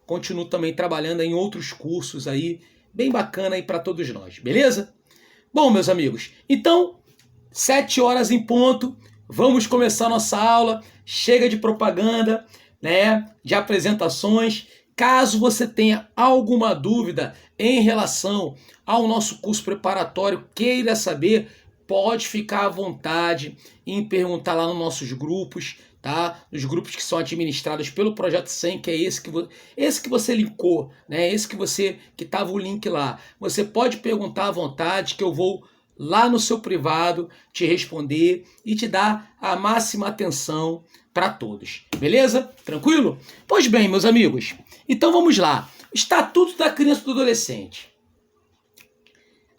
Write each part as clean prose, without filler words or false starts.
continuo também trabalhando em outros cursos aí, bem bacana aí para todos nós, beleza? Bom, meus amigos, então, 7 horas em ponto, vamos começar nossa aula. Chega de propaganda, né, de apresentações. Caso você tenha alguma dúvida em relação ao nosso curso preparatório, queira saber, pode ficar à vontade em perguntar lá nos nossos grupos, tá? Nos grupos que são administrados pelo Projeto 100, que é esse que você linkou, né? Esse que tava o link lá. Você pode perguntar à vontade que eu vou lá no seu privado te responder e te dar a máxima atenção para todos. Beleza? Tranquilo? Pois bem, meus amigos, então vamos lá. Estatuto da Criança e do Adolescente.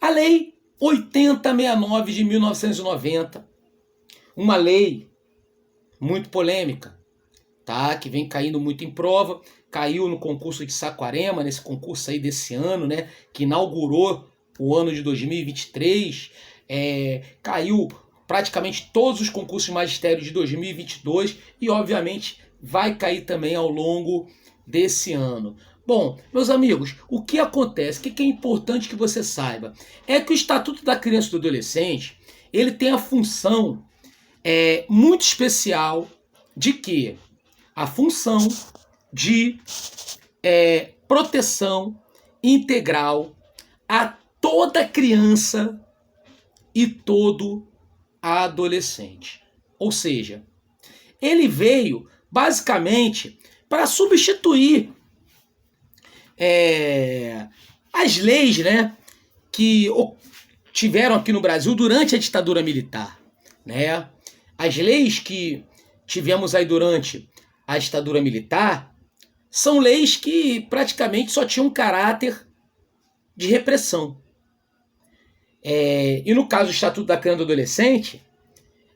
A Lei 8069 de 1990, uma lei muito polêmica, tá? Que vem caindo muito em prova, caiu no concurso de Saquarema, nesse concurso aí desse ano, né? Que inaugurou o ano de 2023, caiu praticamente todos os concursos de magistério de 2022 e, obviamente, vai cair também ao longo desse ano. Bom, meus amigos, o que acontece, o que é importante que você saiba, é que o Estatuto da Criança e do Adolescente, ele tem a função muito especial de quê? A função de proteção integral a toda criança e todo adolescente. Ou seja, ele veio basicamente para substituir as leis, né, que tiveram aqui no Brasil durante a ditadura militar, né? As leis que tivemos aí durante a ditadura militar são leis que praticamente só tinham caráter de repressão. E no caso do Estatuto da Criança e do Adolescente,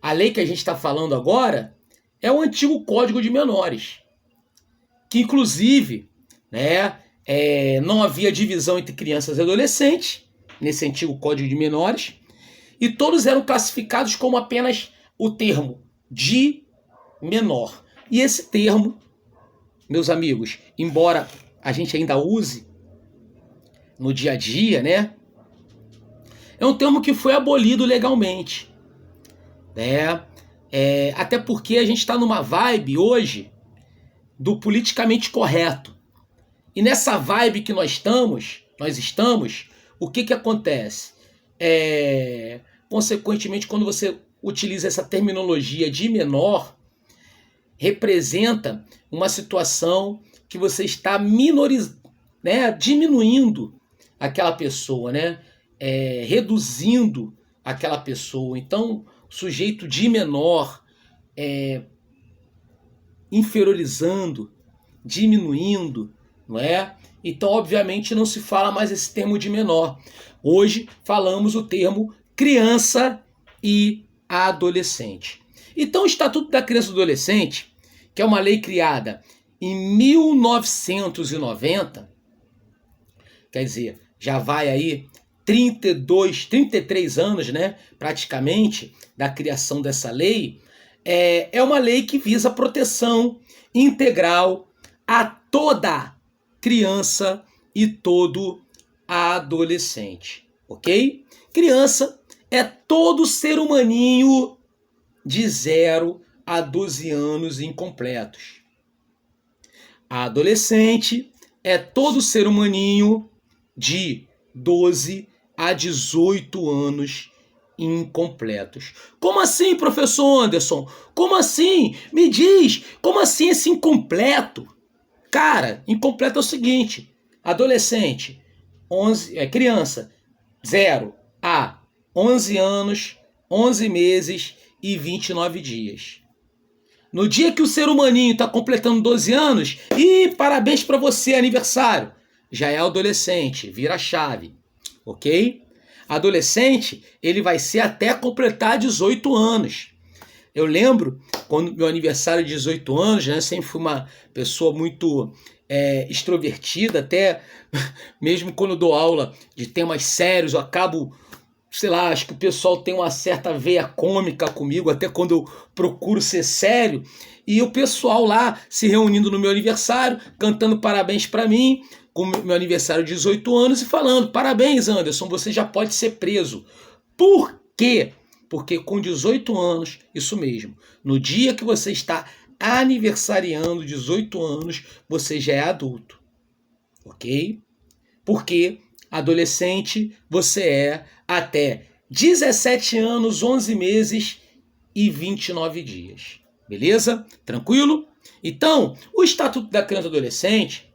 a lei que a gente está falando agora é o antigo Código de Menores, que inclusive, né, não havia divisão entre crianças e adolescentes, nesse antigo Código de Menores, e todos eram classificados como apenas o termo de menor. E esse termo, meus amigos, embora a gente ainda use no dia a dia, né, é um termo que foi abolido legalmente, né? Até porque a gente está numa vibe hoje do politicamente correto. E nessa vibe que nós estamos, o que acontece? Consequentemente, quando você utiliza essa terminologia de menor, representa uma situação que você está diminuindo aquela pessoa, né? Reduzindo aquela pessoa. Então, o sujeito de menor, inferiorizando, diminuindo, não é? Então, obviamente, não se fala mais esse termo de menor. Hoje, falamos o termo criança e adolescente. Então, o Estatuto da Criança e do Adolescente, que é uma lei criada em 1990, quer dizer, já vai aí 33 anos, né, praticamente, da criação dessa lei, é uma lei que visa a proteção integral a toda criança e todo adolescente, ok? Criança é todo ser humaninho de 0 a 12 anos incompletos. A adolescente é todo ser humaninho de 12 a 18 anos incompletos. Como assim, professor Anderson? Como assim? Me diz, como assim esse incompleto? Cara, incompleto é o seguinte: adolescente, criança, 0 a 11 anos, 11 meses e 29 dias. No dia que o ser humaninho está completando 12 anos, parabéns para você, aniversário, já é adolescente, vira a chave, ok? Adolescente, ele vai ser até completar 18 anos. Eu lembro, quando meu aniversário de 18 anos, né, sempre fui uma pessoa muito extrovertida, até mesmo quando dou aula de temas sérios, eu acabo sei lá, acho que o pessoal tem uma certa veia cômica comigo, até quando eu procuro ser sério, e o pessoal lá se reunindo no meu aniversário, cantando parabéns pra mim, com meu aniversário de 18 anos, e falando, parabéns, Anderson, você já pode ser preso. Por quê? Porque com 18 anos, isso mesmo, no dia que você está aniversariando 18 anos, você já é adulto, ok? Porque adolescente você é até 17 anos, 11 meses e 29 dias. Beleza? Tranquilo? Então, o Estatuto da Criança e do Adolescente,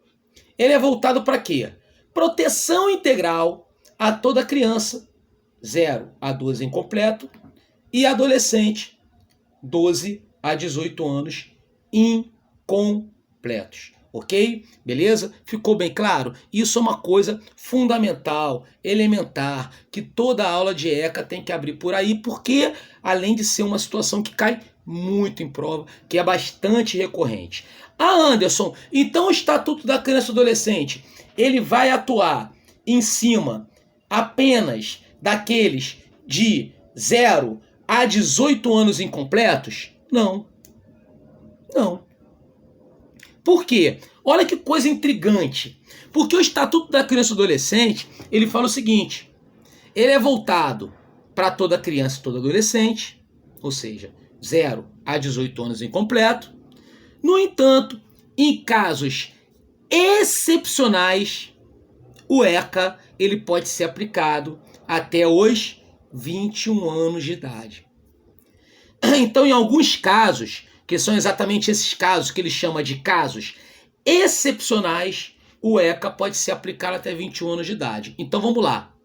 ele é voltado para quê? Proteção integral a toda criança, 0 a 12 incompleto, e adolescente, 12 a 18 anos incompletos. Ok? Beleza? Ficou bem claro? Isso é uma coisa fundamental, elementar, que toda aula de ECA tem que abrir por aí, porque além de ser uma situação que cai muito em prova, que é bastante recorrente. Anderson, então o Estatuto da Criança e do Adolescente, ele vai atuar em cima apenas daqueles de 0 a 18 anos incompletos? Não. Não. Por quê? Olha que coisa intrigante. Porque o Estatuto da Criança e do Adolescente, ele fala o seguinte, ele é voltado para toda criança e todo adolescente, ou seja, 0 a 18 anos incompleto. No entanto, em casos excepcionais, o ECA ele pode ser aplicado até os 21 anos de idade. Então, em alguns casos, que são exatamente esses casos que ele chama de casos excepcionais, o ECA pode ser aplicado até 21 anos de idade. Então vamos lá.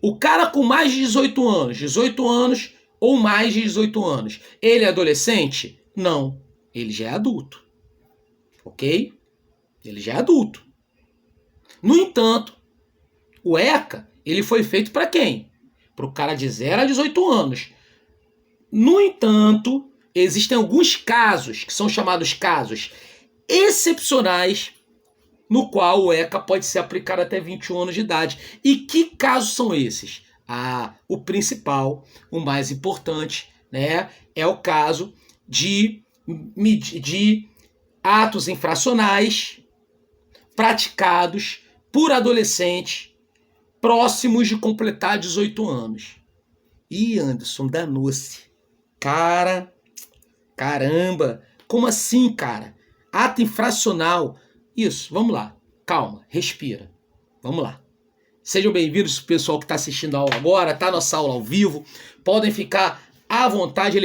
O cara com mais de 18 anos ou mais de 18 anos, ele é adolescente? Não, ele já é adulto. Ok? Ele já é adulto. No entanto, o ECA, ele foi feito para quem? Para o cara de 0 a 18 anos. No entanto, existem alguns casos, que são chamados casos excepcionais, no qual o ECA pode ser aplicado até 21 anos de idade. E que casos são esses? O principal, o mais importante, né, é o caso de atos infracionais praticados por adolescentes próximos de completar 18 anos. Ih, Anderson, danou-se. Caramba, como assim, cara? Ato infracional. Isso, vamos lá. Calma, respira. Vamos lá. Sejam bem-vindos, pessoal que está assistindo a aula agora, tá? Nossa aula ao vivo. Podem ficar à vontade.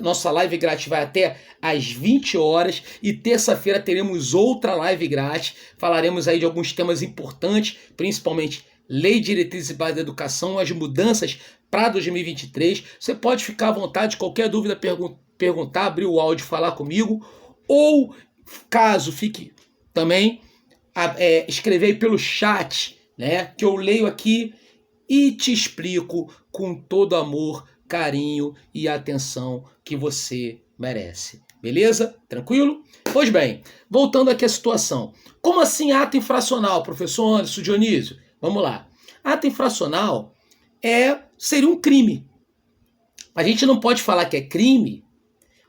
Nossa live grátis vai até às 20 horas. E terça-feira teremos outra live grátis. Falaremos aí de alguns temas importantes, principalmente Lei de Diretrizes e Bases da Educação, as mudanças para 2023. Você pode ficar à vontade, qualquer dúvida, perguntar, abrir o áudio, falar comigo. Ou, caso fique também, escrever aí pelo chat, né, que eu leio aqui e te explico com todo amor, carinho e atenção que você merece. Beleza? Tranquilo? Pois bem, voltando aqui à situação. Como assim ato infracional, professor Anderson, Dionísio? Vamos lá. Ato infracional seria um crime. A gente não pode falar que é crime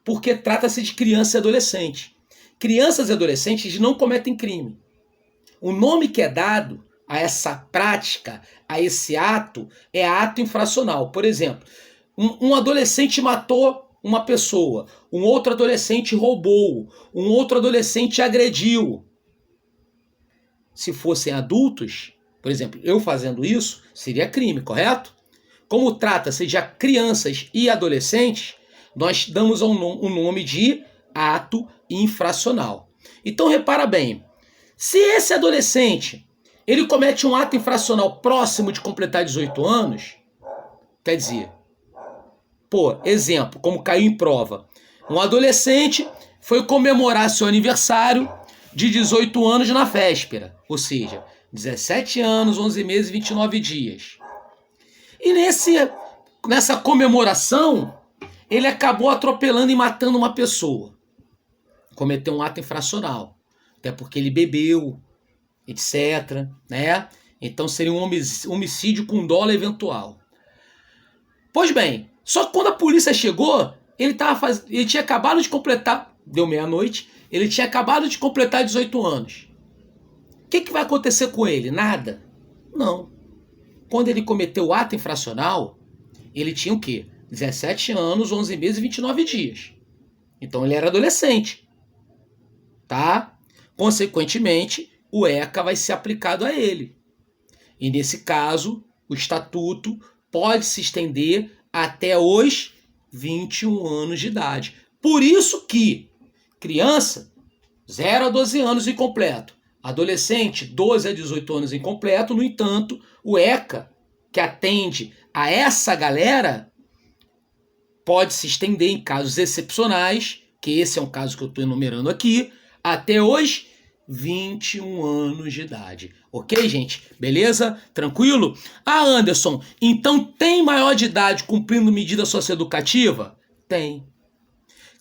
porque trata-se de criança e adolescente. Crianças e adolescentes não cometem crime. O nome que é dado a essa prática, a esse ato, é ato infracional. Por exemplo, um adolescente matou uma pessoa, um outro adolescente roubou, um outro adolescente agrediu. Se fossem adultos, por exemplo, eu fazendo isso, seria crime, correto? Como trata-se de crianças e adolescentes, nós damos um nome de ato infracional. Então, repara bem, se esse adolescente ele comete um ato infracional próximo de completar 18 anos, quer dizer, exemplo, como caiu em prova, um adolescente foi comemorar seu aniversário de 18 anos na véspera, ou seja, 17 anos, 11 meses e 29 dias. E nessa comemoração, ele acabou atropelando e matando uma pessoa. Cometeu um ato infracional. Até porque ele bebeu, etc. Né? Então seria um homicídio com dolo eventual. Pois bem, só que quando a polícia chegou, ele tinha acabado de completar, deu meia-noite, ele tinha acabado de completar 18 anos. O que vai acontecer com ele? Nada? Não. Quando ele cometeu o ato infracional, ele tinha o quê? 17 anos, 11 meses e 29 dias. Então ele era adolescente. Tá? Consequentemente, o ECA vai ser aplicado a ele. E nesse caso, o estatuto pode se estender até os 21 anos de idade. Por isso que criança, 0 a 12 anos incompleto. Adolescente, 12 a 18 anos incompleto. No entanto, o ECA, que atende a essa galera, pode se estender em casos excepcionais, que esse é um caso que eu estou enumerando aqui, até os 21 anos de idade. Ok, gente? Beleza? Tranquilo? Ah, Anderson, então tem maior de idade cumprindo medida socioeducativa? Tem.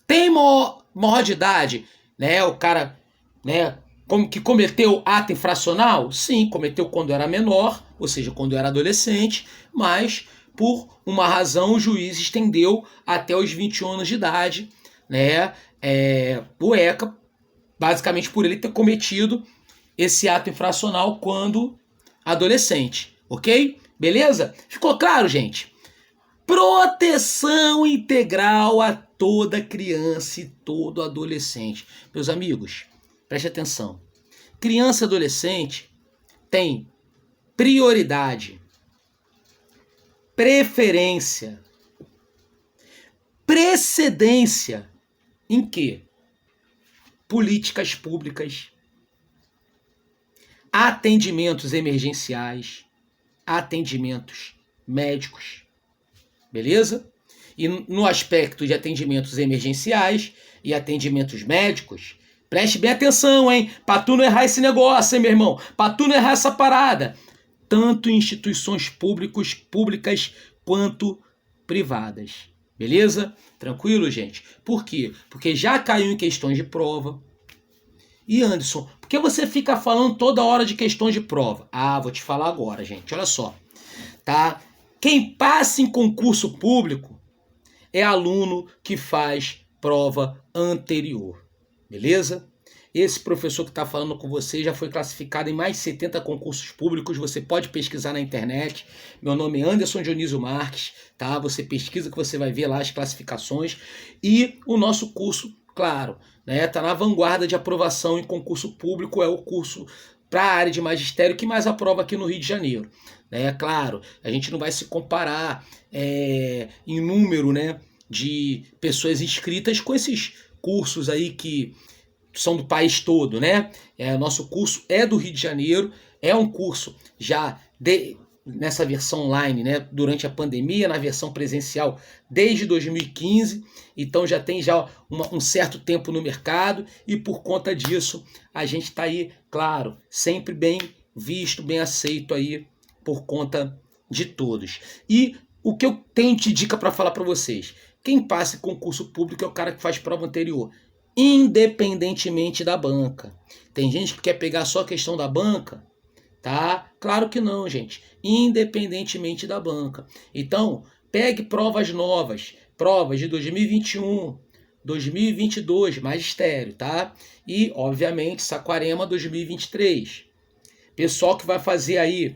Tem maior de idade, né? O cara, né, como que cometeu ato infracional? Sim, cometeu quando era menor, ou seja, quando era adolescente, mas por uma razão o juiz estendeu até os 21 anos de idade, né? O ECA, basicamente por ele ter cometido esse ato infracional quando adolescente, ok? Beleza? Ficou claro, gente? Proteção integral a toda criança e todo adolescente. Meus amigos, preste atenção. Criança e adolescente tem prioridade, preferência, precedência em quê? Políticas públicas, atendimentos emergenciais, atendimentos médicos, beleza? E no aspecto de atendimentos emergenciais e atendimentos médicos, preste bem atenção, hein? Pra tu não errar esse negócio, hein, meu irmão? Pra tu não errar essa parada. Tanto em instituições públicas quanto privadas. Beleza? Tranquilo, gente? Por quê? Porque já caiu em questões de prova. E Anderson, por que você fica falando toda hora de questões de prova? Ah, vou te falar agora, gente. Olha só. Tá? Quem passa em concurso público é aluno que faz prova anterior. Beleza? Esse professor que está falando com você já foi classificado em mais de 70 concursos públicos. Você pode pesquisar na internet. Meu nome é Anderson Dionísio Marques. Tá? Você pesquisa que você vai ver lá as classificações. E o nosso curso, claro, né, tá na vanguarda de aprovação em concurso público. É o curso para a área de magistério que mais aprova aqui no Rio de Janeiro. Claro, a gente não vai se comparar em número, né, de pessoas inscritas com esses cursos aí que são do país todo, né? Nosso curso é do Rio de Janeiro, é um curso já nessa versão online, né? Durante a pandemia, na versão presencial desde 2015, então já tem um certo tempo no mercado e por conta disso a gente está aí, claro, sempre bem visto, bem aceito aí por conta de todos. E o que eu tenho de dica para falar para vocês? Quem passa em concurso público é o cara que faz prova anterior, independentemente da banca. Tem gente que quer pegar só a questão da banca, tá? Claro que não, gente. Independentemente da banca. Então, pegue provas novas, provas de 2021, 2022, magistério, tá? E, obviamente, Saquarema 2023. Pessoal que vai fazer aí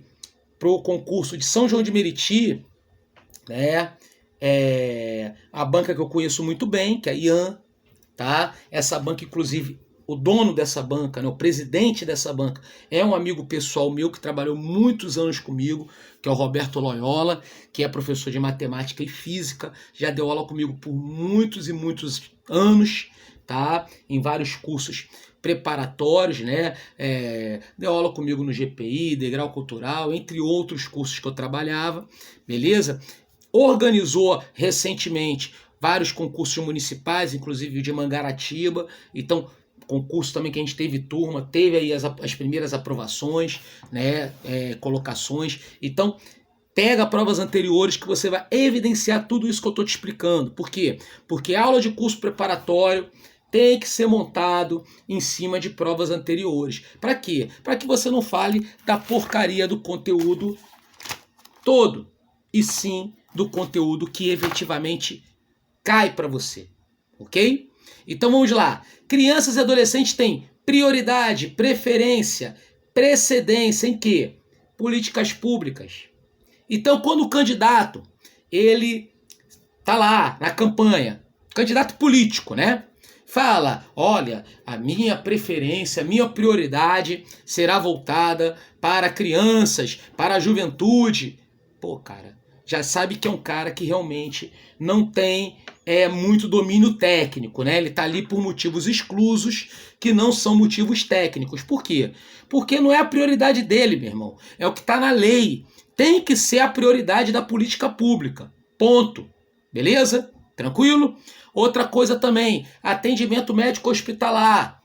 pro concurso de São João de Meriti, né? A banca que eu conheço muito bem, que é a IAN, tá? Essa banca, inclusive, o dono dessa banca, né, o presidente dessa banca, é um amigo pessoal meu que trabalhou muitos anos comigo, que é o Roberto Loyola, que é professor de matemática e física, já deu aula comigo por muitos e muitos anos, tá? Em vários cursos preparatórios, né? Deu aula comigo no GPI, Degrau Cultural, entre outros cursos que eu trabalhava, beleza? Organizou recentemente vários concursos municipais, inclusive de Mangaratiba. Então, concurso também que a gente teve turma, teve aí as primeiras aprovações, né, colocações. Então, pega provas anteriores que você vai evidenciar tudo isso que eu estou te explicando. Por quê? Porque a aula de curso preparatório tem que ser montado em cima de provas anteriores. Para quê? Para que você não fale da porcaria do conteúdo todo, e sim do conteúdo que efetivamente cai para você, ok? Então vamos lá. Crianças e adolescentes têm prioridade, preferência, precedência em quê? Políticas públicas. Então quando o candidato, ele tá lá na campanha, candidato político, né? Fala, olha, a minha preferência, a minha prioridade será voltada para crianças, para a juventude. Pô, cara, já sabe que é um cara que realmente não tem muito domínio técnico, né? Ele tá ali por motivos exclusos que não são motivos técnicos. Por quê? Porque não é a prioridade dele, meu irmão. É o que tá na lei. Tem que ser a prioridade da política pública. Ponto. Beleza? Tranquilo? Outra coisa também, atendimento médico hospitalar.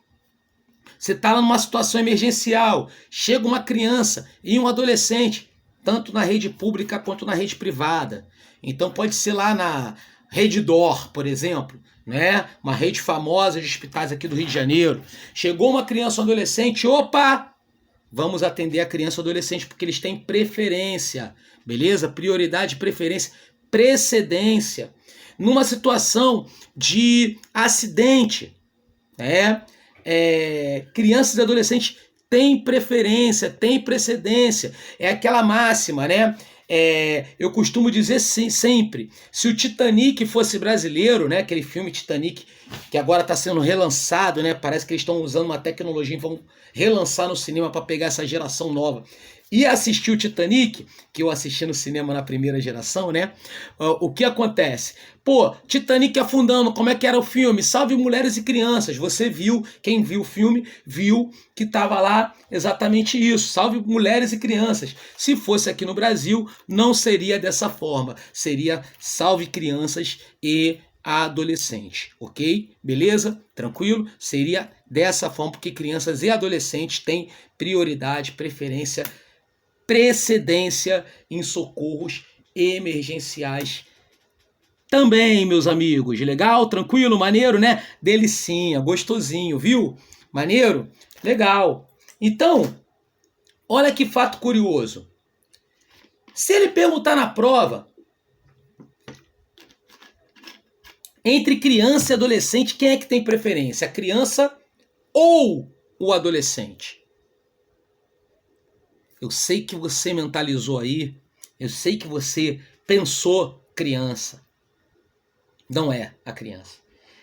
Você está numa situação emergencial, chega uma criança e um adolescente, tanto na rede pública quanto na rede privada. Então pode ser lá na Rede DOR, por exemplo, né? Uma rede famosa de hospitais aqui do Rio de Janeiro. Chegou uma criança ou um adolescente, opa! Vamos atender a criança ou adolescente porque eles têm preferência, beleza? Prioridade, preferência, precedência. Numa situação de acidente, né? Crianças e adolescentes têm preferência, têm precedência. É aquela máxima, né? Eu costumo dizer sempre, se o Titanic fosse brasileiro, né? Aquele filme Titanic que agora está sendo relançado, né? Parece que eles estão usando uma tecnologia e vão relançar no cinema para pegar essa geração nova. E assistir o Titanic, que eu assisti no cinema na primeira geração, né? O que acontece? Pô, Titanic afundando, como é que era o filme? Salve mulheres e crianças. Você viu, quem viu o filme, viu que tava lá exatamente isso. Salve mulheres e crianças. Se fosse aqui no Brasil, não seria dessa forma. Seria salve crianças e adolescentes, ok? Beleza? Tranquilo? Seria dessa forma, porque crianças e adolescentes têm prioridade, preferência, precedência em socorros emergenciais também, meus amigos. Legal? Tranquilo? Maneiro, né? Delicinha, gostosinho, viu? Maneiro? Legal. Então, olha que fato curioso. Se ele perguntar na prova, entre criança e adolescente, quem é que tem preferência? A criança ou o adolescente? Eu sei que você mentalizou aí, eu sei que você pensou criança. Não é a criança.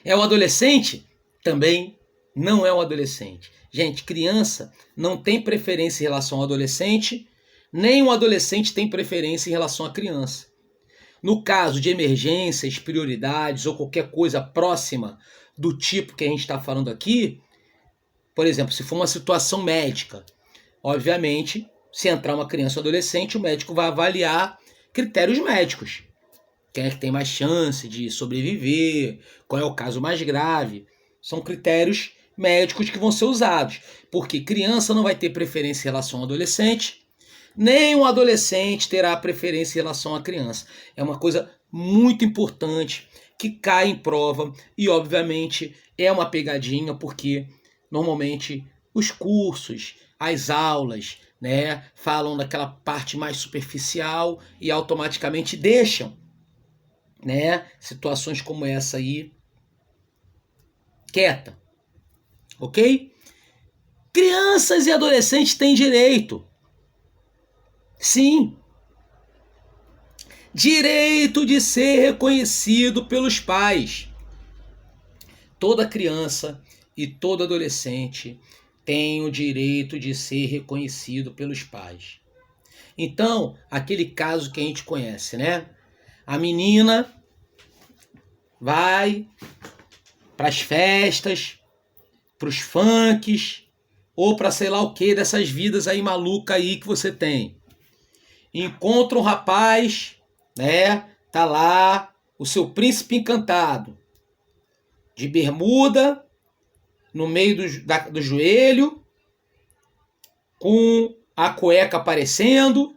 É o adolescente? Também não é o adolescente. Gente, criança não tem preferência em relação ao adolescente, nem o adolescente tem preferência em relação à criança. No caso de emergências, prioridades ou qualquer coisa próxima do tipo que a gente está falando aqui, por exemplo, se for uma situação médica, obviamente, se entrar uma criança ou adolescente, o médico vai avaliar critérios médicos. Quem é que tem mais chance de sobreviver? Qual é o caso mais grave? São critérios médicos que vão ser usados. Porque criança não vai ter preferência em relação ao adolescente, nem um adolescente terá preferência em relação à criança. É uma coisa muito importante que cai em prova e, obviamente, é uma pegadinha porque, normalmente, os cursos, as aulas, né, falam daquela parte mais superficial e automaticamente deixam, né, situações como essa aí quieta, ok? Crianças e adolescentes têm direito, sim, direito de ser reconhecido pelos pais. Toda criança e todo adolescente tem o direito de ser reconhecido pelos pais. Então, aquele caso que a gente conhece, né? A menina vai para as festas, para os funks, ou para sei lá o que dessas vidas aí maluca aí que você tem. Encontra um rapaz, né? Tá lá o seu príncipe encantado, de bermuda, no meio do joelho, com a cueca aparecendo,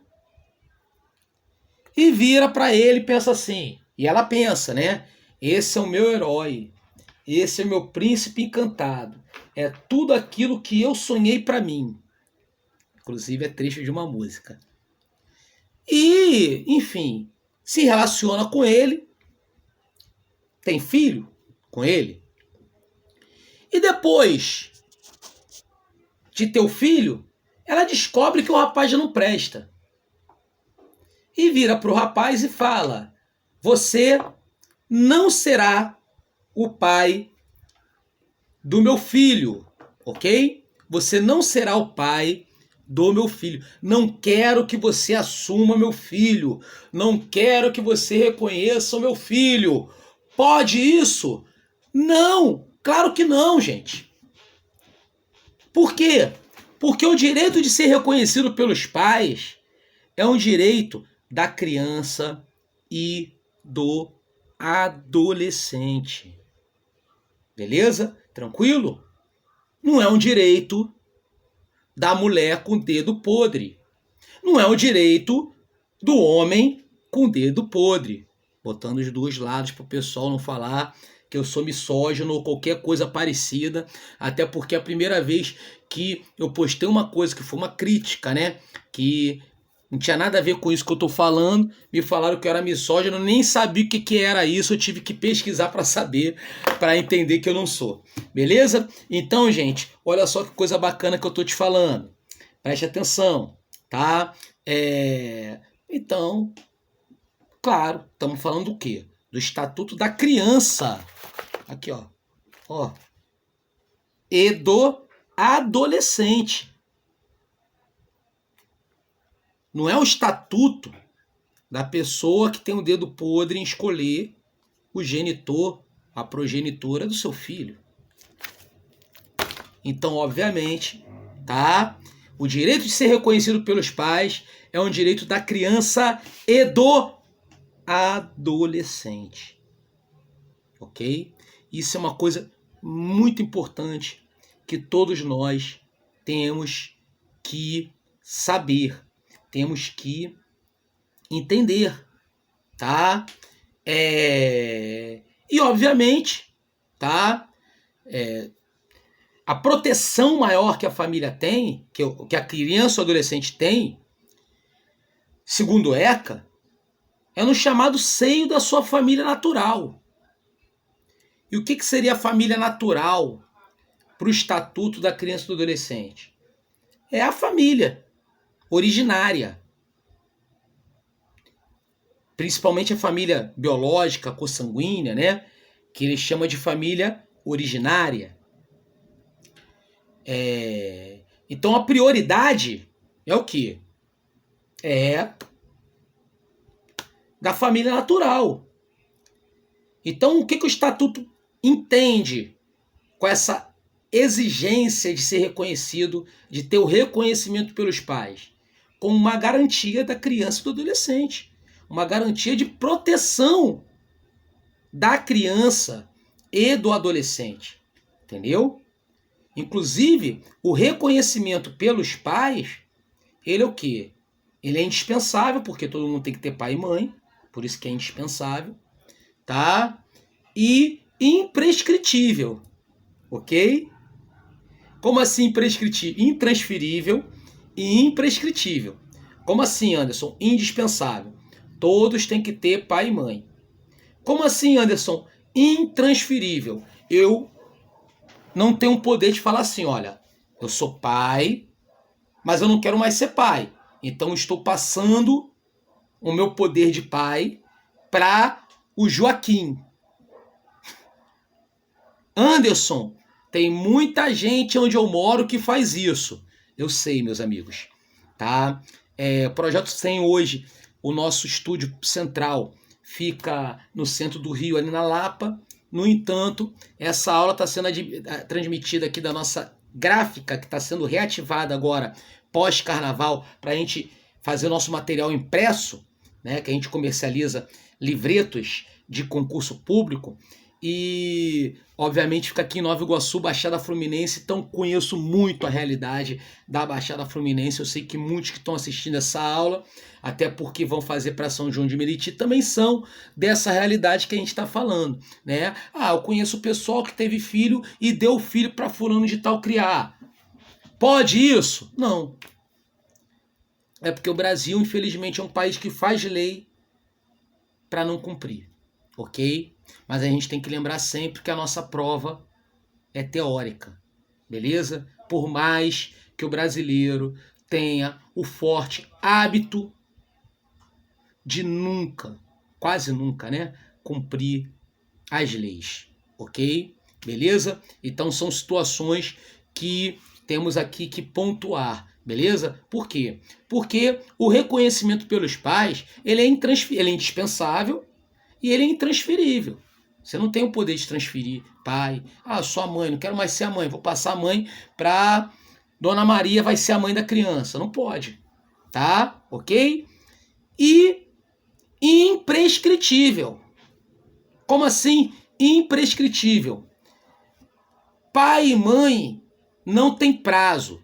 e vira para ele e pensa assim, e ela pensa, né? Esse é o meu herói, esse é o meu príncipe encantado, é tudo aquilo que eu sonhei para mim. Inclusive é trecho de uma música. E, enfim, se relaciona com ele, tem filho com ele, e depois de ter o filho, ela descobre que o rapaz já não presta. E vira para o rapaz e fala: você não será o pai do meu filho, ok? Você não será o pai do meu filho. Não quero que você assuma meu filho. Não quero que você reconheça o meu filho. Pode isso? Não, claro que não, gente. Por quê? Porque o direito de ser reconhecido pelos pais é um direito da criança e do adolescente. Beleza? Tranquilo? Não é um direito da mulher com dedo podre. Não é um direito do homem com dedo podre. Botando os dois lados para o pessoal não falar que eu sou misógino ou qualquer coisa parecida. Até porque a primeira vez que eu postei uma coisa que foi uma crítica, né? Que não tinha nada a ver com isso que eu tô falando. Me falaram que eu era misógino, nem sabia o que era isso. Eu tive que pesquisar para saber, para entender que eu não sou. Beleza? Então, gente, olha só que coisa bacana que eu tô te falando. Preste atenção, tá? Então, claro, estamos falando do quê? Do Estatuto da Criança. Aqui, ó. Ó. E do adolescente. Não é o estatuto da pessoa que tem o dedo podre em escolher o genitor, a progenitora do seu filho. Então, obviamente, tá? O direito de ser reconhecido pelos pais é um direito da criança e do adolescente. Ok? Isso é uma coisa muito importante que todos nós temos que saber. Temos que entender, tá? E obviamente, tá? A proteção maior que a família tem, que a criança ou adolescente tem, segundo ECA, é no chamado seio da sua família natural. E o que seria a família natural para o Estatuto da Criança e do Adolescente? É a família originária. Principalmente a família biológica, consanguínea, né? Que ele chama de família originária. Então a prioridade é o quê? É da família natural. Então o que o Estatuto entende com essa exigência de ser reconhecido, de ter o reconhecimento pelos pais? Como uma garantia da criança e do adolescente. Uma garantia de proteção da criança e do adolescente. Entendeu? Inclusive, o reconhecimento pelos pais, ele é o quê? Ele é indispensável, porque todo mundo tem que ter pai e mãe, por isso que é indispensável, tá? E imprescritível, ok? Como assim imprescritível? Intransferível e imprescritível. Como assim, Anderson? Indispensável. Todos têm que ter pai e mãe. Como assim, Anderson? Intransferível. Eu não tenho o poder de falar assim, olha, eu sou pai, mas eu não quero mais ser pai. Então estou passando o meu poder de pai para o Joaquim. Anderson, tem muita gente onde eu moro que faz isso. Eu sei, meus amigos. Tá? O Projeto 100 hoje, o nosso estúdio central fica no centro do Rio, ali na Lapa. No entanto, essa aula está sendo transmitida aqui da nossa gráfica, que está sendo reativada agora, pós-carnaval, para a gente fazer o nosso material impresso, né, que a gente comercializa livretos de concurso público. E, obviamente, fica aqui em Nova Iguaçu, Baixada Fluminense, então conheço muito a realidade da Baixada Fluminense. Eu sei que muitos que estão assistindo essa aula, até porque vão fazer para São João de Meriti, também são dessa realidade que a gente está falando, né? Eu conheço o pessoal que teve filho e deu filho para fulano de tal criar. Pode isso? Não. É porque o Brasil, infelizmente, é um país que faz lei para não cumprir, ok? Mas a gente tem que lembrar sempre que a nossa prova é teórica, beleza? Por mais que o brasileiro tenha o forte hábito de nunca, quase nunca, né, cumprir as leis, ok? Beleza? Então são situações que temos aqui que pontuar, beleza? Por quê? Porque o reconhecimento pelos pais, ele é indispensável e ele é intransferível. Você não tem o poder de transferir pai. Ah, sou a mãe, não quero mais ser a mãe, vou passar a mãe para Dona Maria, vai ser a mãe da criança. Não pode, tá? Ok? E imprescritível. Como assim imprescritível? Pai e mãe não tem prazo.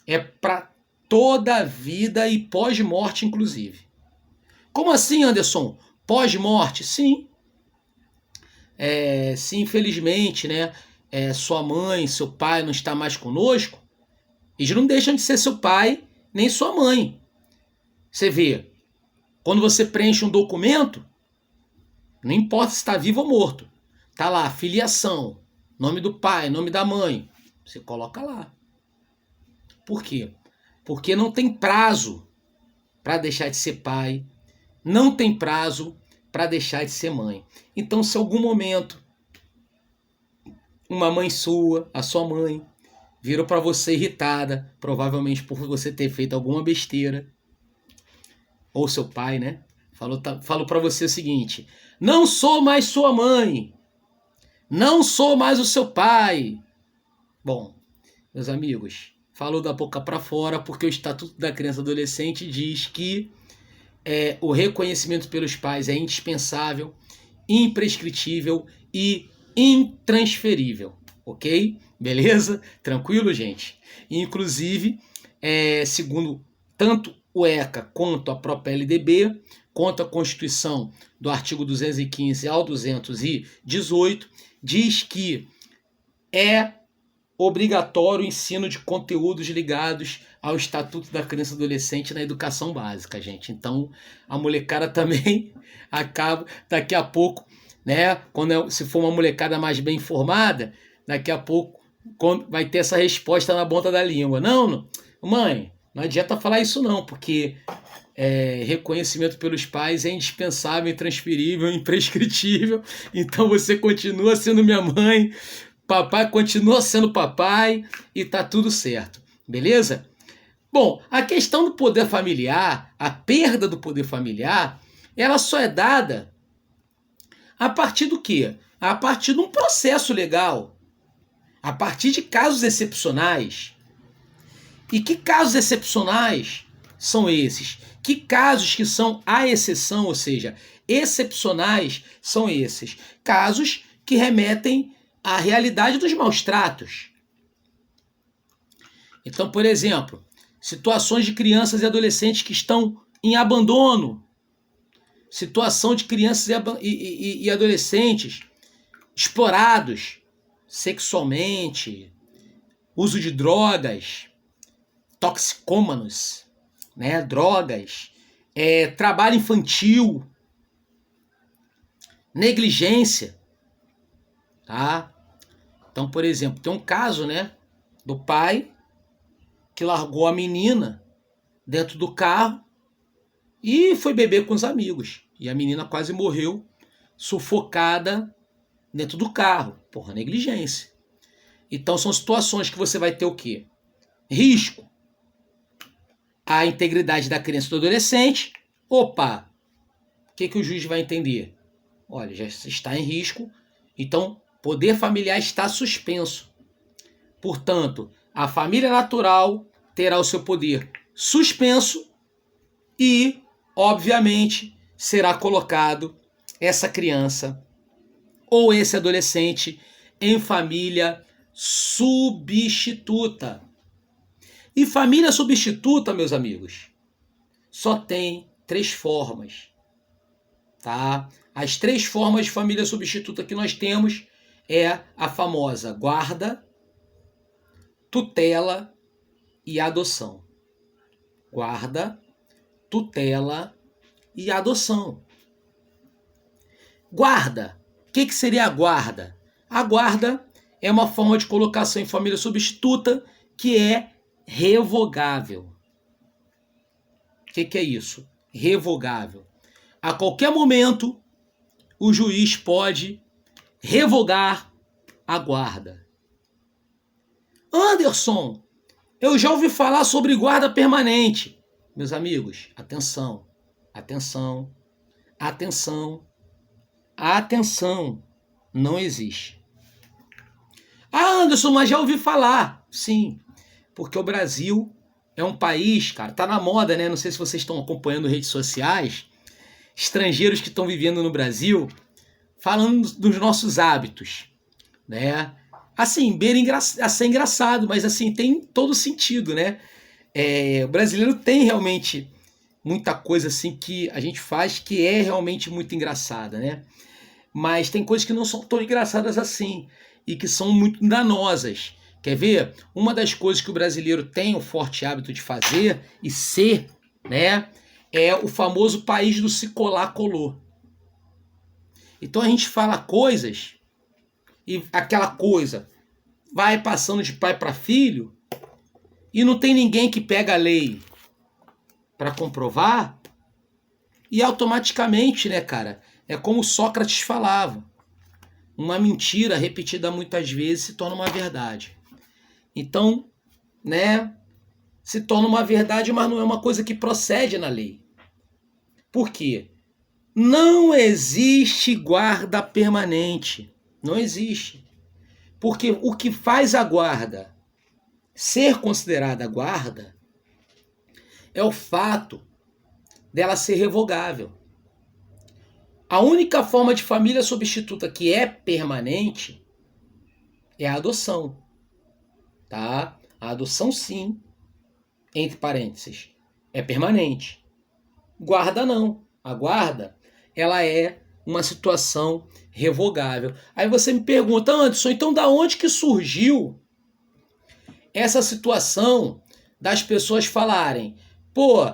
É para toda a vida e pós-morte, inclusive. Como assim, Anderson? Pós-morte? Sim. Se infelizmente, né, sua mãe, seu pai não está mais conosco, eles não deixam de ser seu pai nem sua mãe. Você vê, quando você preenche um documento, não importa se está vivo ou morto, tá lá, filiação, nome do pai, nome da mãe, você coloca lá. Por quê? Porque não tem prazo para deixar de ser pai, não tem prazo para deixar de ser mãe. Então, se algum momento uma mãe sua, a sua mãe, virou para você irritada, provavelmente por você ter feito alguma besteira, ou seu pai, né? Falou para você o seguinte: não sou mais sua mãe, não sou mais o seu pai. Bom, meus amigos, falou da boca para fora, porque o Estatuto da Criança e Adolescente diz que o reconhecimento pelos pais é indispensável, imprescritível e intransferível, ok? Beleza? Tranquilo, gente? Inclusive, segundo tanto o ECA quanto a própria LDB, quanto a Constituição do artigo 215 ao 218, diz que é obrigatório o ensino de conteúdos ligados ao Estatuto da Criança e Adolescente na educação básica, gente. Então, a molecada também acaba, daqui a pouco, né, se for uma molecada mais bem informada, daqui a pouco vai ter essa resposta na ponta da língua. Não, mãe, não adianta falar isso não, porque reconhecimento pelos pais é indispensável, intransferível, imprescritível. Então você continua sendo minha mãe, papai continua sendo papai e tá tudo certo, beleza? Bom, a questão do poder familiar, a perda do poder familiar, ela só é dada a partir do quê? A partir de um processo legal, a partir de casos excepcionais. E que casos excepcionais são esses? Que casos que são a exceção, ou seja, excepcionais são esses? Casos que remetem à realidade dos maus tratos. Então, por exemplo, situações de crianças e adolescentes que estão em abandono, situação de crianças e adolescentes explorados sexualmente, uso de drogas, toxicômanos, né, drogas, trabalho infantil, negligência, tá? Então, por exemplo, tem um caso, né, do pai que largou a menina dentro do carro e foi beber com os amigos. E a menina quase morreu sufocada dentro do carro. Porra, negligência. Então são situações que você vai ter o quê? Risco à integridade da criança e do adolescente. Opa, o que o juiz vai entender? Olha, já está em risco, então poder familiar está suspenso. Portanto, a família natural terá o seu poder suspenso e, obviamente, será colocado essa criança ou esse adolescente em família substituta. E família substituta, meus amigos, só tem 3 formas, tá? As 3 formas de família substituta que nós temos é a famosa guarda, tutela e adoção. Guarda, tutela e adoção. Guarda. O que seria a guarda? A guarda é uma forma de colocação em família substituta que é revogável. O que é isso? Revogável. A qualquer momento, o juiz pode revogar a guarda. Anderson, eu já ouvi falar sobre guarda permanente. Meus amigos, atenção, atenção, atenção, atenção. Não existe. Ah, Anderson, mas já ouvi falar. Sim, porque o Brasil é um país, cara, tá na moda, né? Não sei se vocês estão acompanhando redes sociais, estrangeiros que estão vivendo no Brasil, falando dos nossos hábitos, né? Assim, a ser engraçado, mas assim, tem todo sentido, né? O brasileiro tem realmente muita coisa assim que a gente faz que é realmente muito engraçada, né? Mas tem coisas que não são tão engraçadas assim e que são muito danosas. Quer ver? Uma das coisas que o brasileiro tem o forte hábito de fazer e ser, né, é o famoso país do se colar, colou. Então a gente fala coisas e aquela coisa vai passando de pai para filho e não tem ninguém que pega a lei para comprovar e automaticamente, né, cara, é como Sócrates falava, uma mentira repetida muitas vezes se torna uma verdade. Então, né, se torna uma verdade, mas não é uma coisa que procede na lei. Por quê? Não existe guarda permanente. Não existe. Porque o que faz a guarda ser considerada guarda é o fato dela ser revogável. A única forma de família substituta que é permanente é a adoção. Tá? A adoção, sim, entre parênteses, é permanente. Guarda não. A guarda, ela é uma situação revogável. Aí você me pergunta, Anderson, então da onde que surgiu essa situação das pessoas falarem, pô,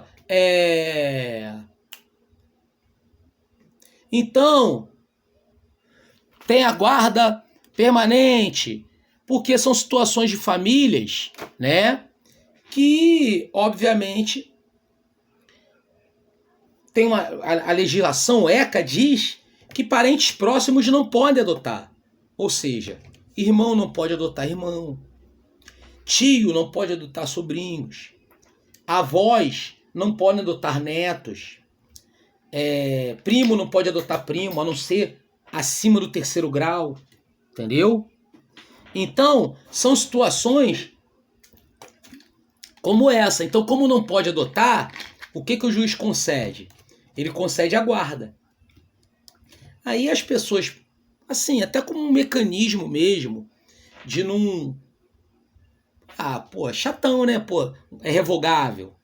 então tem a guarda permanente, porque são situações de famílias, né, que obviamente tem a legislação ECA diz que parentes próximos não podem adotar. Ou seja, irmão não pode adotar irmão. Tio não pode adotar sobrinhos. Avós não podem adotar netos. Primo não pode adotar primo, a não ser acima do 3º grau. Entendeu? Então, são situações como essa. Então, como não pode adotar, o que o juiz concede? Ele concede a guarda. Aí as pessoas, assim, até como um mecanismo mesmo, de não... chatão, né? É revogável,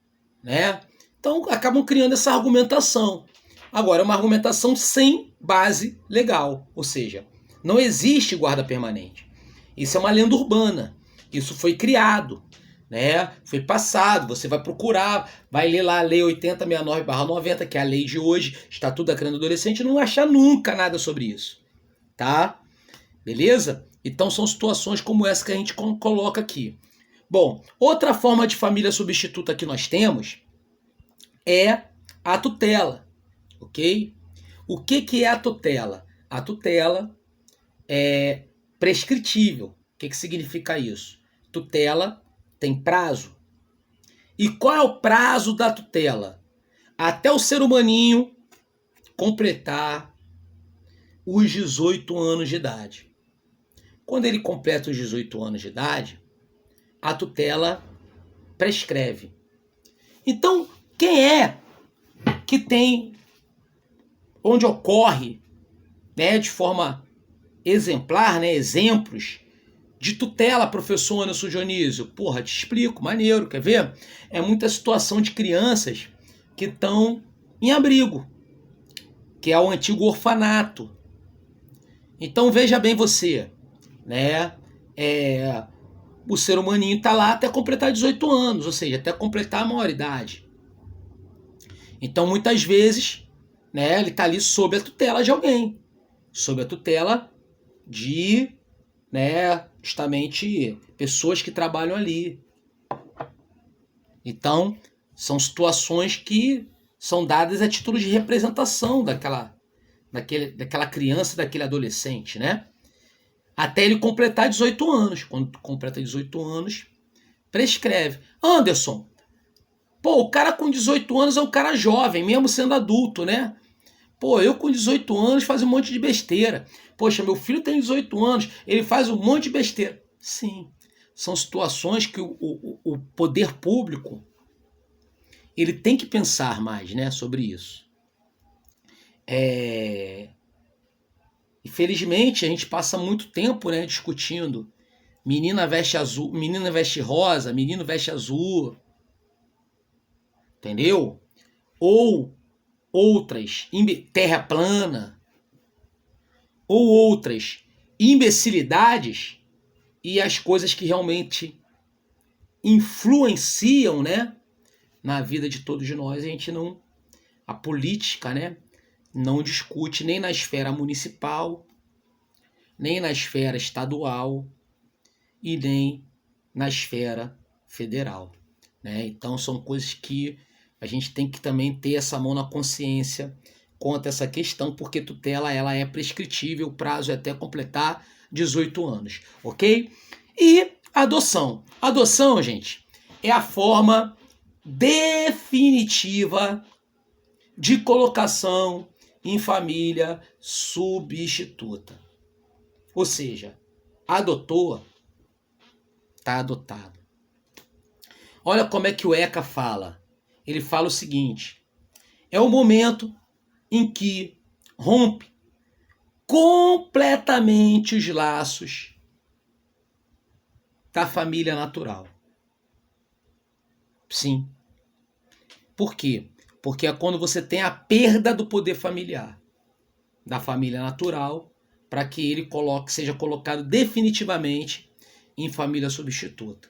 né? Então acabam criando essa argumentação. Agora, é uma argumentação sem base legal. Ou seja, não existe guarda permanente. Isso é uma lenda urbana. Isso foi criado, né? Foi passado, você vai procurar, vai ler lá a Lei 8069/90, que é a lei de hoje, Estatuto da Criança e do Adolescente, não vai achar nunca nada sobre isso, tá? Beleza? Então são situações como essa que a gente coloca aqui. Bom, outra forma de família substituta que nós temos é a tutela, ok? O que é a tutela? A tutela é prescritível. O que significa isso? Tutela tem prazo. E qual é o prazo da tutela? Até o ser humaninho completar os 18 anos de idade. Quando ele completa os 18 anos de idade, a tutela prescreve. Então, quem é que tem, onde ocorre, né, de forma exemplar, né, exemplos de tutela, professor Anderson Dionísio? Porra, te explico, maneiro, quer ver? É muita situação de crianças que estão em abrigo, que é o antigo orfanato. Então veja bem você, né? O ser humaninho está lá até completar 18 anos, ou seja, até completar a maioridade. Então muitas vezes, né, ele está ali sob a tutela de alguém. sob a tutela de, né, justamente pessoas que trabalham ali. Então, são situações que são dadas a título de representação daquela criança, daquele adolescente, né? Até ele completar 18 anos. Quando completa 18 anos, prescreve. Anderson, pô, o cara com 18 anos é um cara jovem, mesmo sendo adulto, né? Pô, eu com 18 anos faço um monte de besteira. Poxa, meu filho tem 18 anos, ele faz um monte de besteira. Sim, são situações que o poder público ele tem que pensar mais, né, sobre isso. Infelizmente, a gente passa muito tempo, né, discutindo menina veste azul, menina veste rosa, menino veste azul, entendeu? Ou outras, terra plana, ou outras imbecilidades e as coisas que realmente influenciam, né, na vida de todos nós, a política, né, não discute nem na esfera municipal, nem na esfera estadual e nem na esfera federal, né? Então são coisas que a gente tem que também ter essa mão na consciência quanto a essa questão, porque tutela ela é prescritível, o prazo é até completar 18 anos, ok? E adoção. Adoção, gente, é a forma definitiva de colocação em família substituta. Ou seja, adotou, está adotado. Olha como é que o ECA fala. Ele fala o seguinte: é o momento em que rompe completamente os laços da família natural. Sim. Por quê? Porque é quando você tem a perda do poder familiar da família natural para que ele seja colocado definitivamente em família substituta.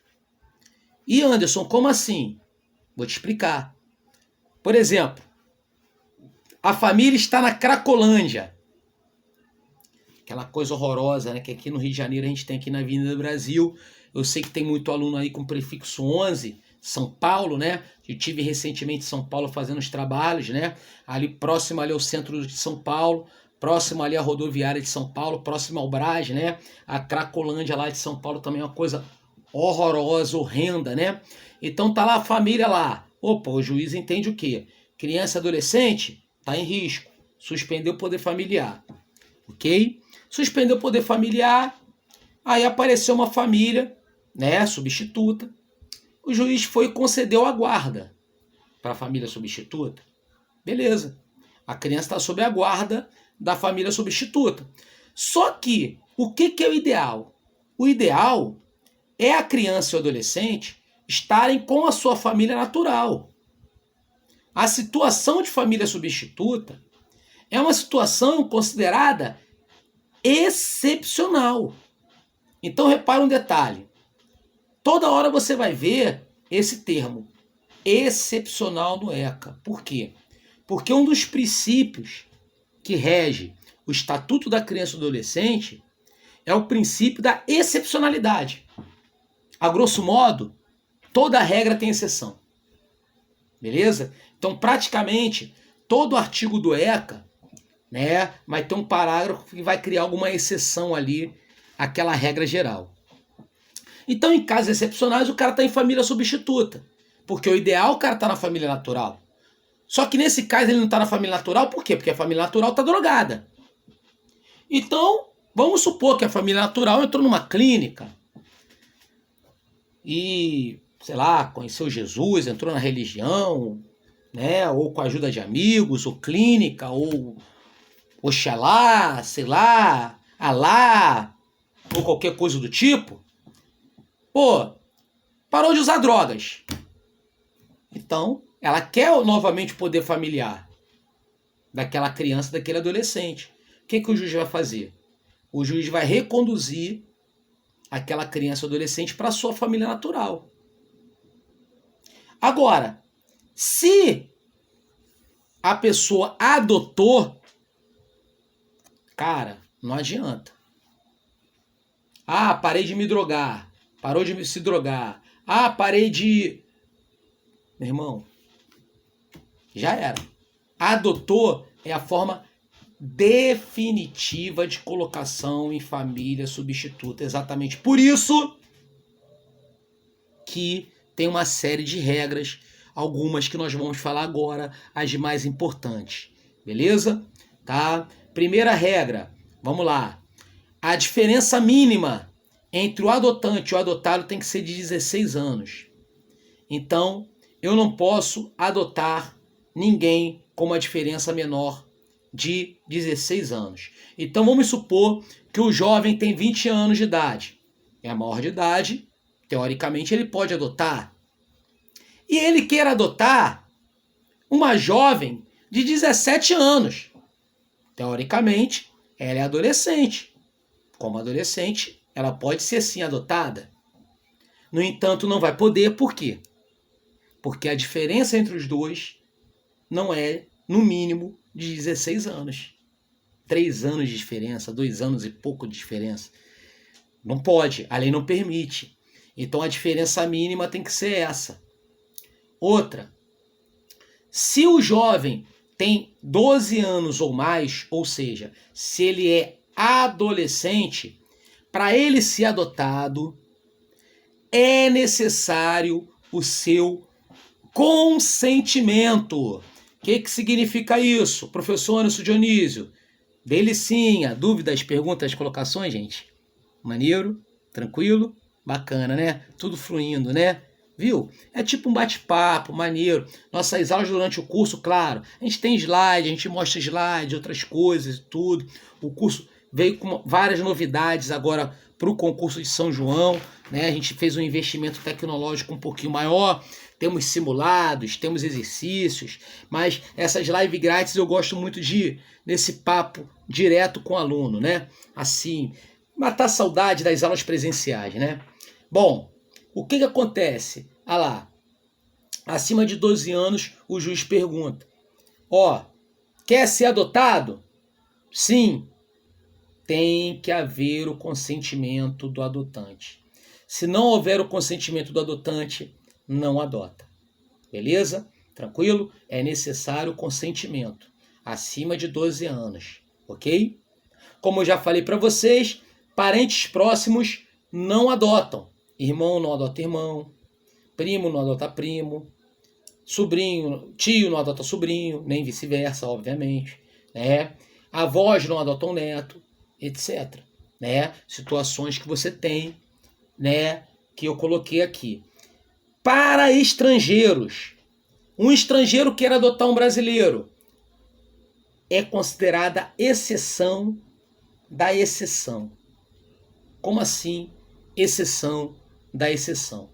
E Anderson, como assim? Vou te explicar. Por exemplo, a família está na Cracolândia. Aquela coisa horrorosa, né? Que aqui no Rio de Janeiro a gente tem aqui na Avenida do Brasil. Eu sei que tem muito aluno aí com prefixo 11, São Paulo, né? Eu tive recentemente em São Paulo fazendo os trabalhos, né? Ali próximo ali ao centro de São Paulo, próximo ali à rodoviária de São Paulo, próximo ao Brás, né? A Cracolândia lá de São Paulo também é uma coisa horrorosa, horrenda, né? Então tá lá a família lá. Opa, o juiz entende o quê? Criança e adolescente tá em risco. Suspendeu o poder familiar. Ok? Suspendeu o poder familiar. Aí apareceu uma família, né, substituta. O juiz foi e concedeu a guarda para a família substituta. Beleza. A criança está sob a guarda da família substituta. Só que, o que é o ideal? O ideal é a criança e o adolescente estarem com a sua família natural. A situação de família substituta é uma situação considerada excepcional. Então repara um detalhe. Toda hora você vai ver esse termo, excepcional no ECA. Por quê? Porque um dos princípios que rege o Estatuto da Criança e do Adolescente é o princípio da excepcionalidade. A grosso modo, toda regra tem exceção. Beleza? Então, praticamente, todo artigo do ECA, né, vai ter um parágrafo que vai criar alguma exceção ali àquela regra geral. Então, em casos excepcionais, o cara está em família substituta. Porque o ideal é o cara estar na família natural. Só que nesse caso ele não está na família natural, por quê? Porque a família natural está drogada. Então, vamos supor que a família natural entrou numa clínica e, sei lá, conheceu Jesus, entrou na religião, né? Ou com a ajuda de amigos, ou clínica, ou Oxalá, sei lá, Alá, ou qualquer coisa do tipo. Pô, parou de usar drogas. Então, ela quer novamente o poder familiar daquela criança, daquele adolescente. O que o juiz vai fazer? O juiz vai reconduzir aquela criança ou adolescente para a sua família natural. Agora, se a pessoa adotou, Cara, não adianta. Ah, parei de me drogar. Parou de se drogar. Ah, parei de... Meu irmão, já era. Adotou é a forma definitiva de colocação em família substituta. Exatamente por isso que tem uma série de regras, algumas que nós vamos falar agora, as mais importantes. Beleza? Tá? Primeira regra, vamos lá. A diferença mínima entre o adotante e o adotado tem que ser de 16 anos. Então, eu não posso adotar ninguém com uma diferença menor de 16 anos. Então, vamos supor que o jovem tem 20 anos de idade. É maior de idade, teoricamente ele pode adotar. E ele quer adotar uma jovem de 17 anos. Teoricamente, ela é adolescente. Como adolescente, ela pode ser sim adotada. No entanto, não vai poder, por quê? Porque a diferença entre os dois não é, no mínimo, de 16 anos. 3 anos de diferença, 2 anos e pouco de diferença. Não pode, a lei não permite. Então a diferença mínima tem que ser essa. Outra, se o jovem tem 12 anos ou mais, ou seja, se ele é adolescente, para ele ser adotado, é necessário o seu consentimento. O que significa isso? Professor Anderson Dionísio, delicinha, dúvidas, perguntas, colocações, gente? Maneiro, tranquilo, bacana, né? Tudo fluindo, né? Viu? É tipo um bate-papo, maneiro. Nossas aulas durante o curso, claro, a gente tem slide, a gente mostra slide, outras coisas e tudo. O curso veio com várias novidades agora para o concurso de São João, né? A gente fez um investimento tecnológico um pouquinho maior, temos simulados, temos exercícios, mas essas lives grátis eu gosto muito de ir nesse papo direto com o aluno, né? Assim, matar a saudade das aulas presenciais, né? Bom, o que acontece? Ah lá, acima de 12 anos, o juiz pergunta: ó, quer ser adotado? Sim. Tem que haver o consentimento do adotante. Se não houver o consentimento do adotante, não adota. Beleza? Tranquilo? É necessário o consentimento. Acima de 12 anos. Ok? Como eu já falei para vocês, parentes próximos não adotam. Irmão não adota irmão. Primo não adota primo. Sobrinho, tio não adota sobrinho. Nem vice-versa, obviamente. Né? Avós não adotam neto, etc. Né? Situações que você tem, né? Que eu coloquei aqui. Para estrangeiros, um estrangeiro quer adotar um brasileiro, é considerada exceção da exceção. Como assim, exceção da exceção?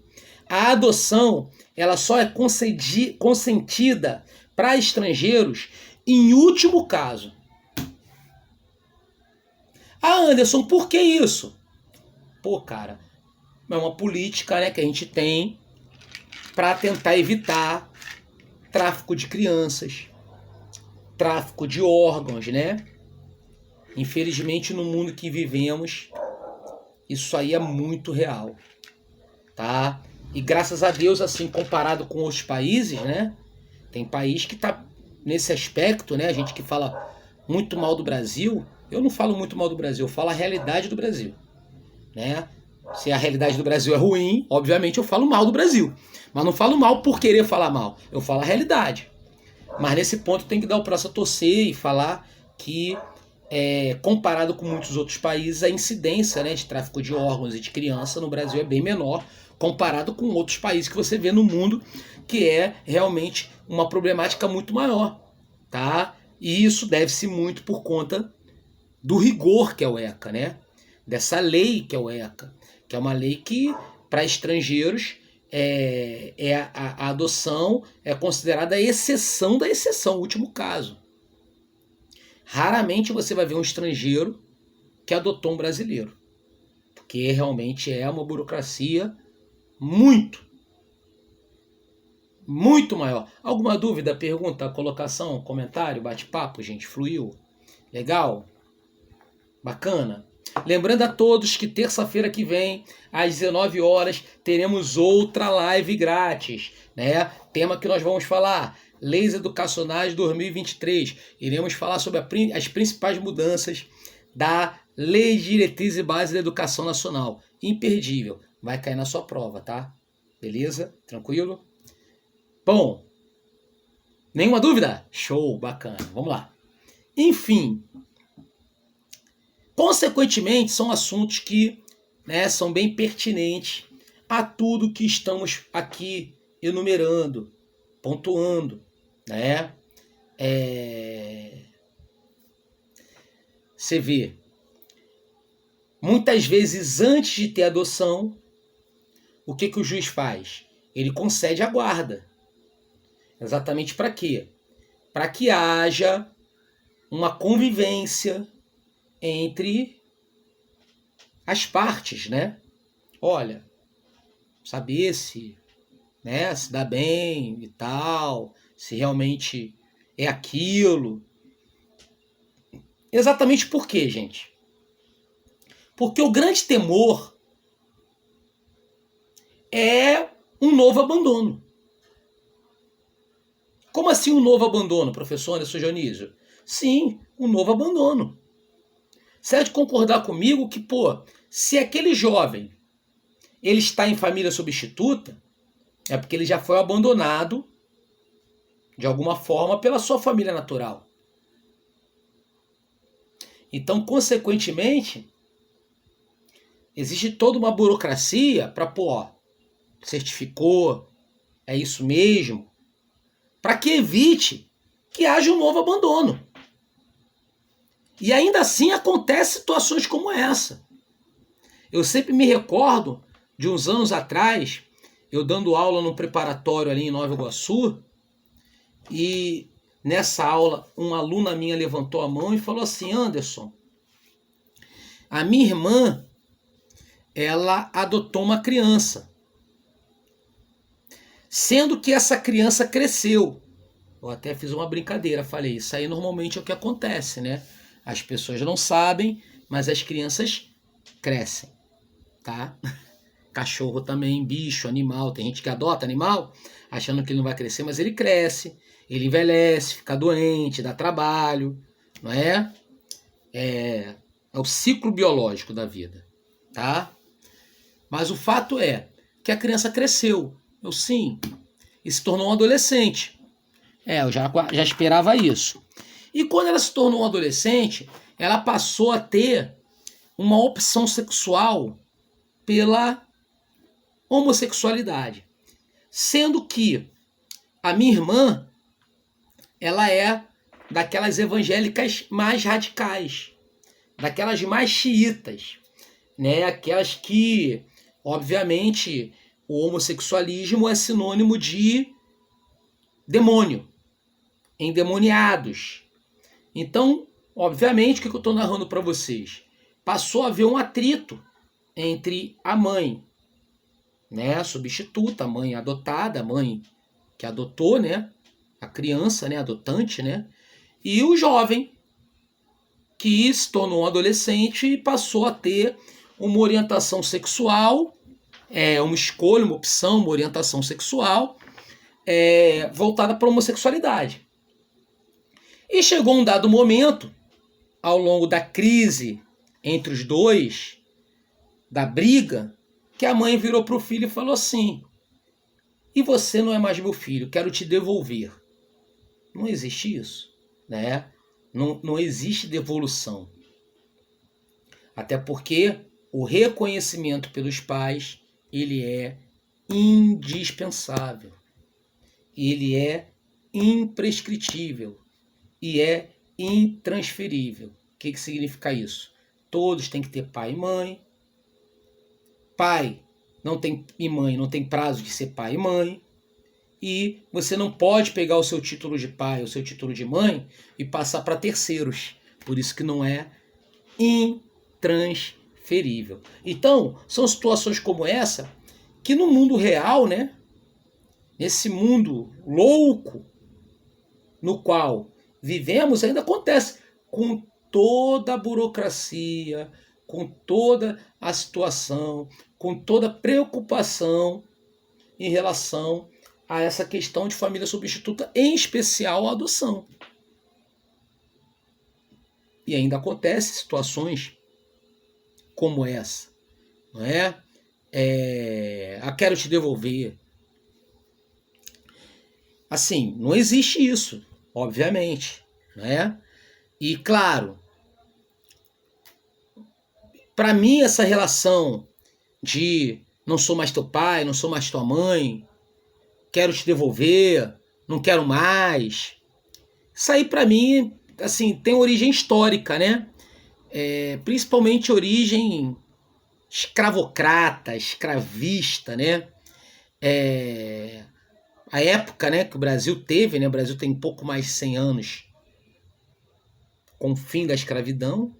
A adoção, ela só é consentida para estrangeiros em último caso. Ah, Anderson, por que isso? Pô, cara, é uma política, né, que a gente tem para tentar evitar tráfico de crianças, tráfico de órgãos, né? Infelizmente, no mundo que vivemos, isso aí é muito real, tá? E graças a Deus, assim, comparado com outros países, né? Tem país que tá nesse aspecto, né? A gente que fala muito mal do Brasil, eu não falo muito mal do Brasil, eu falo a realidade do Brasil, né? Se a realidade do Brasil é ruim, obviamente eu falo mal do Brasil. Mas não falo mal por querer falar mal, eu falo a realidade. Mas nesse ponto tem que dar o braço a torcer e falar que, comparado com muitos outros países, a incidência, né, de tráfico de órgãos e de criança no Brasil é bem menor, comparado com outros países que você vê no mundo, que é realmente uma problemática muito maior. Tá? E isso deve-se muito por conta do rigor que é o ECA, né? Dessa lei que é o ECA, que é uma lei que, para estrangeiros, a adoção é considerada a exceção da exceção, o último caso. Raramente você vai ver um estrangeiro que adotou um brasileiro, porque realmente é uma burocracia muito maior. Alguma dúvida, pergunta, colocação, comentário, bate-papo, gente? Fluiu? Legal? Bacana? Lembrando a todos que terça-feira que vem, às 19 horas, teremos outra live grátis, né? Tema que nós vamos falar, Leis Educacionais 2023. Iremos falar sobre as principais mudanças da Lei de Diretriz e Base da Educação Nacional. Imperdível. Vai cair na sua prova, tá? Beleza? Tranquilo? Bom, nenhuma dúvida? Show, bacana. Vamos lá. Enfim, consequentemente, são assuntos que, né, são bem pertinentes a tudo que estamos aqui enumerando, pontuando, né? Você vê, muitas vezes antes de ter adoção, o que o juiz faz? Ele concede a guarda. Exatamente para quê? Para que haja uma convivência entre as partes, né? Olha, saber se, né, se dá bem e tal, se realmente é aquilo. Exatamente por quê, gente? Porque o grande temor é um novo abandono. Como assim um novo abandono, professor Anderson Dionísio? Sim, um novo abandono. Você há de concordar comigo que, se aquele jovem ele está em família substituta, é porque ele já foi abandonado de alguma forma pela sua família natural. Então, consequentemente, existe toda uma burocracia para, certificou, é isso mesmo, para que evite que haja um novo abandono. E ainda assim acontecem situações como essa. Eu sempre me recordo de uns anos atrás, eu dando aula no preparatório ali em Nova Iguaçu, e nessa aula uma aluna minha levantou a mão e falou assim: Anderson, a minha irmã, ela adotou uma criança, sendo que essa criança cresceu. Eu até fiz uma brincadeira, falei, isso aí normalmente é o que acontece, né? As pessoas não sabem, mas as crianças crescem, tá? Cachorro também, bicho, animal. Tem gente que adota animal achando que ele não vai crescer, mas ele cresce, ele envelhece, fica doente, dá trabalho, não é? É o ciclo biológico da vida, tá? Mas o fato é que a criança cresceu, eu sim, e se tornou um adolescente. Eu já esperava isso. E quando ela se tornou um adolescente, ela passou a ter uma opção sexual pela homossexualidade. Sendo que a minha irmã, ela é daquelas evangélicas mais radicais, daquelas mais xiitas, né? Aquelas que, obviamente, o homossexualismo é sinônimo de demônio, endemoniados. Então, obviamente, o que eu estou narrando para vocês? Passou a haver um atrito entre a mãe, né, substituta, a mãe adotada, a mãe que adotou, né, a criança, né, adotante, né, e o jovem que se tornou um adolescente e passou a ter uma orientação sexual, uma escolha, uma opção, uma orientação sexual voltada para a homossexualidade. E chegou um dado momento, ao longo da crise entre os dois, da briga, que a mãe virou para o filho e falou assim: e você não é mais meu filho, quero te devolver. Não existe isso, né? Não existe devolução. Até porque o reconhecimento pelos pais, ele é indispensável. Ele é imprescritível e é intransferível. O que significa isso? Todos têm que ter pai e mãe. Pai e mãe não tem prazo de ser pai e mãe. E você não pode pegar o seu título de pai, o seu título de mãe e passar para terceiros. Por isso que não é intransferível. Então, são situações como essa que no mundo real, né, nesse mundo louco no qual vivemos, ainda acontece com toda a burocracia, com toda a situação, com toda a preocupação em relação a essa questão de família substituta, em especial a adoção. E ainda acontecem situações como essa, não é? Quero te devolver. Assim, não existe isso, obviamente, né? E claro, para mim essa relação de não sou mais teu pai, não sou mais tua mãe, quero te devolver, não quero mais, isso aí para mim, assim, tem origem histórica, né? Principalmente origem escravocrata, escravista, né? A época, né, que o Brasil teve, né? O Brasil tem pouco mais de 100 anos com o fim da escravidão,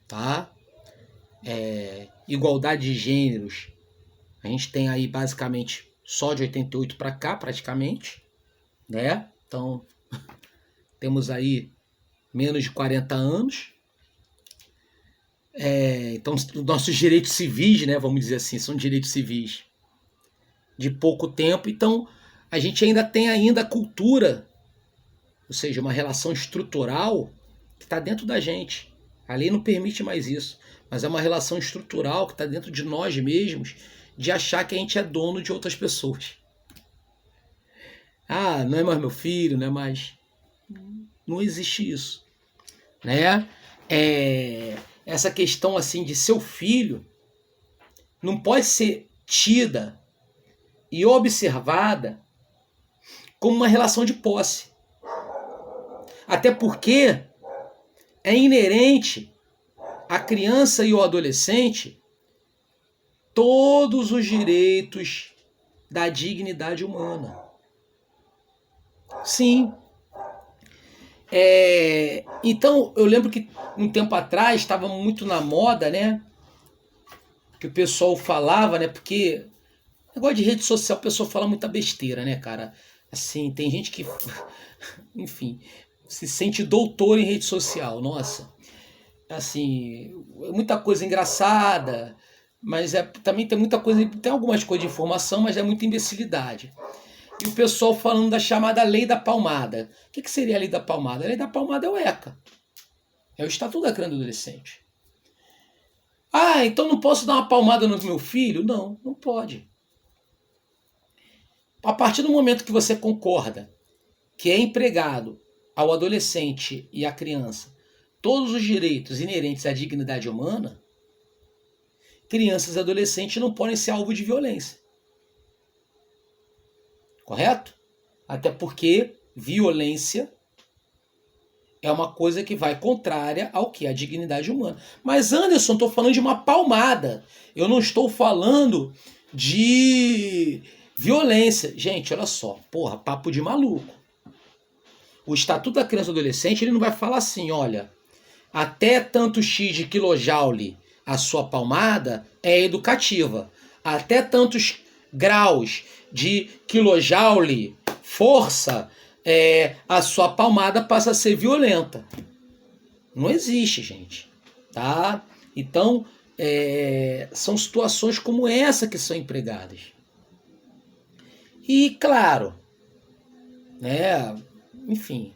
tá? Igualdade de gêneros, a gente tem aí basicamente só de 88 para cá, praticamente, né? Então, temos aí menos de 40 anos. Então, nossos direitos civis, né, vamos dizer assim, são direitos civis de pouco tempo. Então, a gente ainda tem a cultura, ou seja, uma relação estrutural que está dentro da gente. A lei não permite mais isso, mas é uma relação estrutural que está dentro de nós mesmos, de achar que a gente é dono de outras pessoas. Ah, não é mais meu filho, não é mais... Não existe isso, né? Essa questão assim de seu filho não pode ser tida e observada como uma relação de posse. Até porque é inerente à criança e ao adolescente todos os direitos da dignidade humana. Sim. Então, eu lembro que um tempo atrás estava muito na moda, né? Que o pessoal falava, né? Porque negócio de rede social, o pessoal fala muita besteira, né, cara? Assim, tem gente que, enfim, se sente doutor em rede social, nossa. Assim, muita coisa engraçada, mas também tem muita coisa, tem algumas coisas de informação, mas é muita imbecilidade. E o pessoal falando da chamada lei da palmada. O que seria a lei da palmada? A lei da palmada é o ECA. É o Estatuto da Criança e do Adolescente. Ah, então não posso dar uma palmada no meu filho? Não, não pode. A partir do momento que você concorda que é empregado ao adolescente e à criança todos os direitos inerentes à dignidade humana, crianças e adolescentes não podem ser alvo de violência. Correto? Até porque violência é uma coisa que vai contrária ao que é a dignidade humana. Mas, Anderson, estou falando de uma palmada. Eu não estou falando de violência. Gente, olha só. Porra, papo de maluco. O Estatuto da Criança e do Adolescente, ele não vai falar assim, olha, até tanto X de quilojoule a sua palmada é educativa. Até tantos graus de quilojoule, força, a sua palmada passa a ser violenta. Não existe, gente. Tá? Então, são situações como essa que são empregadas. E, claro, né, enfim,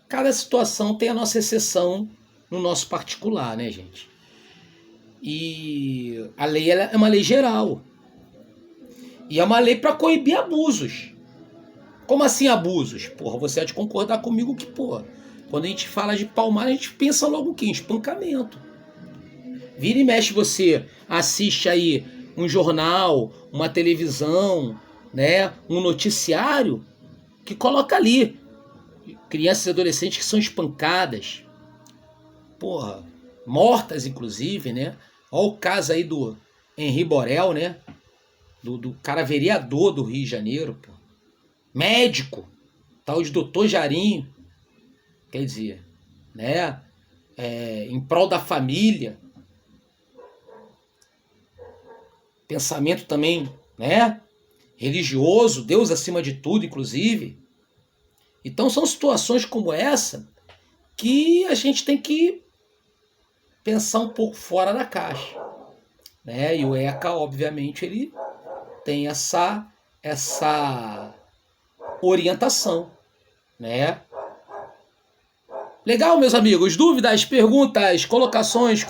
cada situação tem a nossa exceção no nosso particular, né, gente? E a lei ela é uma lei geral. E é uma lei para coibir abusos. Como assim abusos? Porra, você há de concordar comigo que, porra, quando a gente fala de palmar, a gente pensa logo o quê? Em espancamento. Vira e mexe, você assiste aí um jornal, uma televisão, né, um noticiário que coloca ali crianças e adolescentes que são espancadas. Porra, mortas inclusive, né? Olha o caso aí do Henri Borel, né? Do cara vereador do Rio de Janeiro, pô. Médico, tal de doutor Jarinho, quer dizer, né? Em prol da família. Pensamento também, né? Religioso, Deus acima de tudo, inclusive. Então são situações como essa que a gente tem que pensar um pouco fora da caixa, né? E o ECA, obviamente, ele tem essa orientação, né? Legal, meus amigos? Dúvidas, perguntas, colocações, comentários?